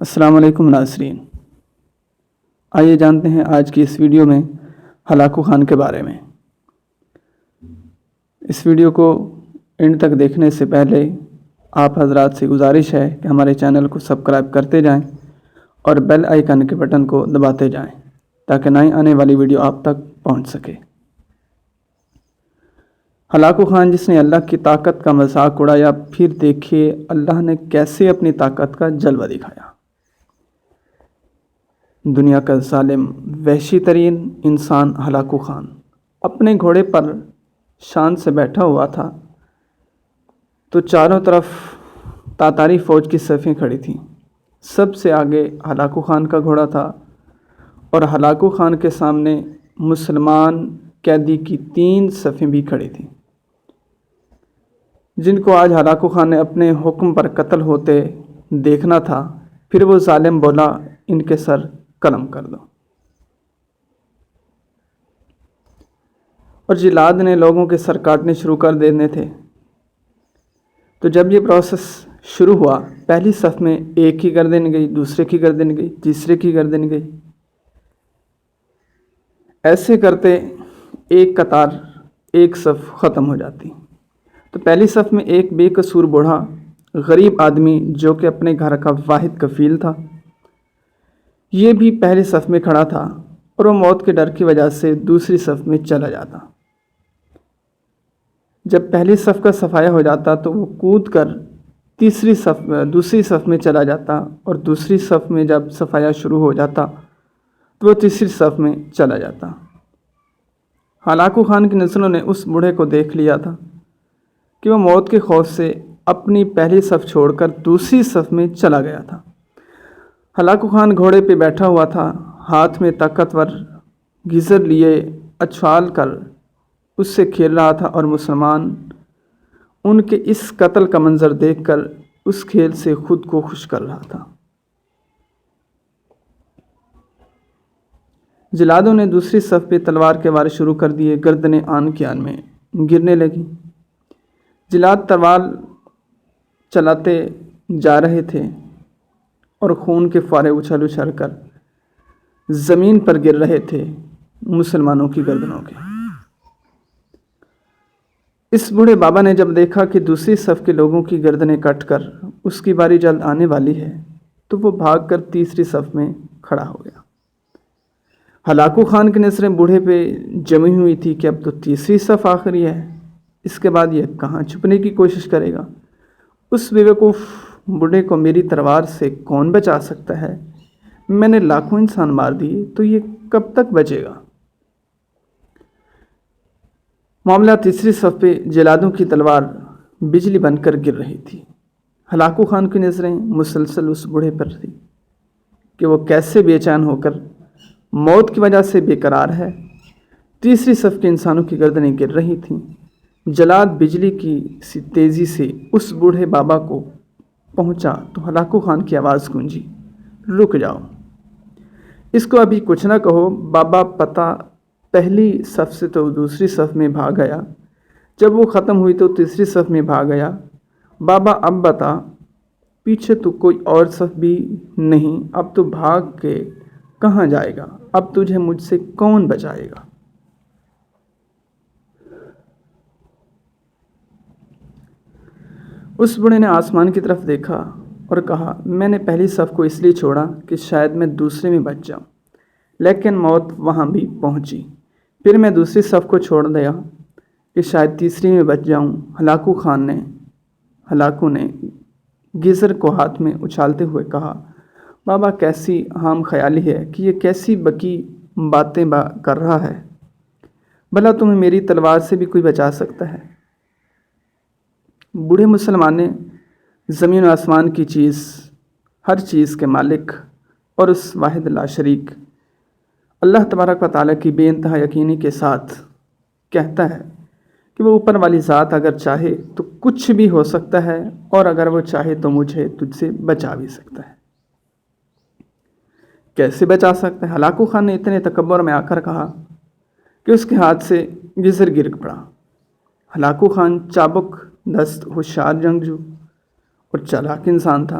السلام علیکم ناظرین، آئیے جانتے ہیں آج کی اس ویڈیو میں ہلاکو خان کے بارے میں۔ اس ویڈیو کو اینڈ تک دیکھنے سے پہلے آپ حضرات سے گزارش ہے کہ ہمارے چینل کو سبسکرائب کرتے جائیں اور بیل آئیکن کے بٹن کو دباتے جائیں تاکہ نئی آنے والی ویڈیو آپ تک پہنچ سکے۔ ہلاکو خان جس نے اللہ کی طاقت کا مذاق اڑایا، پھر دیکھیے اللہ نے کیسے اپنی طاقت کا جلوہ دکھایا۔ دنیا کا ظالم وحشی ترین انسان ہلاکو خان اپنے گھوڑے پر شان سے بیٹھا ہوا تھا تو چاروں طرف تاتاری فوج کی صفیں کھڑی تھیں۔ سب سے آگے ہلاکو خان کا گھوڑا تھا اور ہلاکو خان کے سامنے مسلمان قیدی کی 3 صفیں بھی کھڑی تھیں، جن کو آج ہلاکو خان نے اپنے حکم پر قتل ہوتے دیکھنا تھا۔ پھر وہ ظالم بولا، ان کے سر قلم کر دو۔ اور جلاد نے لوگوں کے سر کاٹنے شروع کر دینے تھے۔ تو جب یہ پروسیس شروع ہوا، پہلی صف میں ایک کی گردن گئی، دوسرے کی گردن گئی، تیسرے کی گردن گئی، ایسے کرتے ایک قطار ایک صف ختم ہو جاتی۔ تو پہلی صف میں ایک بے قصور بوڑھا غریب آدمی جو کہ اپنے گھر کا واحد کفیل تھا، یہ بھی پہلی صف میں کھڑا تھا اور وہ موت کے ڈر کی وجہ سے دوسری صف میں چلا جاتا۔ جب پہلی صف کا صفایا ہو جاتا تو وہ کود کر دوسری صف میں چلا جاتا، اور دوسری صف میں جب صفایا شروع ہو جاتا تو وہ تیسری صف میں چلا جاتا۔ ہلاکو خان کی نظروں نے اس بوڑھے کو دیکھ لیا تھا کہ وہ موت کے خوف سے اپنی پہلی صف چھوڑ کر دوسری صف میں چلا گیا تھا۔ ہلاکو خان گھوڑے پہ بیٹھا ہوا تھا، ہاتھ میں طاقتور گیزر لیے اچھال کر اس سے کھیل رہا تھا، اور مسلمان ان کے اس قتل کا منظر دیکھ کر اس کھیل سے خود کو خوش کر رہا تھا۔ جلادوں نے دوسری صف پہ تلوار کے وار شروع کر دیے، گردنیں آن کی آن میں گرنے لگیں۔ جلاد تلوار چلاتے جا رہے تھے اور خون کے فوارے اچھل اچھل کر زمین پر گر رہے تھے مسلمانوں کی گردنوں کے۔ اس بوڑھے بابا نے جب دیکھا کہ دوسری صف کے لوگوں کی گردنیں کٹ کر اس کی باری جلد آنے والی ہے تو وہ بھاگ کر تیسری صف میں کھڑا ہو گیا۔ ہلاکو خان کی نظریں بوڑھے پہ جمی ہوئی تھی کہ اب تو تیسری صف آخری ہے، اس کے بعد یہ کہاں چھپنے کی کوشش کرے گا؟ اس بیوقوف بوڑھے کو میری تلوار سے کون بچا سکتا ہے؟ میں نے لاکھوں انسان مار دیے تو یہ کب تک بچے گا؟ معاملہ تیسری صف پہ جلادوں کی تلوار بجلی بن کر گر رہی تھی۔ ہلاکو خان کی نظریں مسلسل اس بوڑھے پر تھی کہ وہ کیسے بے چین ہو کر موت کی وجہ سے بے قرار ہے۔ تیسری صف کے انسانوں کی گردنیں گر رہی تھیں۔ جلاد بجلی کی سی تیزی سے اس بوڑھے بابا کو پہنچا تو ہلاکو خان کی آواز گونجی، رک جاؤ، اس کو ابھی کچھ نہ کہو۔ بابا پتہ پہلی صف سے تو دوسری صف میں بھاگ گیا، جب وہ ختم ہوئی تو تیسری صف میں بھاگ گیا۔ بابا اب بتا، پیچھے تو کوئی اور صف بھی نہیں، اب تو بھاگ کے کہاں جائے گا؟ اب تجھے مجھ سے کون بچائے گا؟ اس بوڑھے نے آسمان کی طرف دیکھا اور کہا، میں نے پہلی صف کو اس لیے چھوڑا کہ شاید میں دوسرے میں بچ جاؤں، لیکن موت وہاں بھی پہنچی۔ پھر میں دوسری صف کو چھوڑ دیا کہ شاید تیسری میں بچ جاؤں۔ ہلاکو نے گیزر کو ہاتھ میں اچھالتے ہوئے کہا، بابا کیسی ہام خیالی ہے کہ یہ کیسی بکی باتیں کر رہا ہے؟ بھلا تمہیں میری تلوار سے بھی کوئی بچا سکتا ہے؟ بوڑھے مسلمان نے زمین و آسمان کی ہر چیز کے مالک اور اس واحد لا شریک اللہ تبارک و تعالیٰ کی بے انتہا یقینی کے ساتھ کہتا ہے کہ وہ اوپر والی ذات اگر چاہے تو کچھ بھی ہو سکتا ہے، اور اگر وہ چاہے تو مجھے تجھ سے بچا بھی سکتا ہے۔ کیسے بچا سکتا ہے؟ ہلاکو خان نے اتنے تکبر میں آ کر کہا کہ اس کے ہاتھ سے گیزر گر پڑا۔ ہلاکو خان چابک دست، ہوشیار جنگجو اور چالاک انسان تھا۔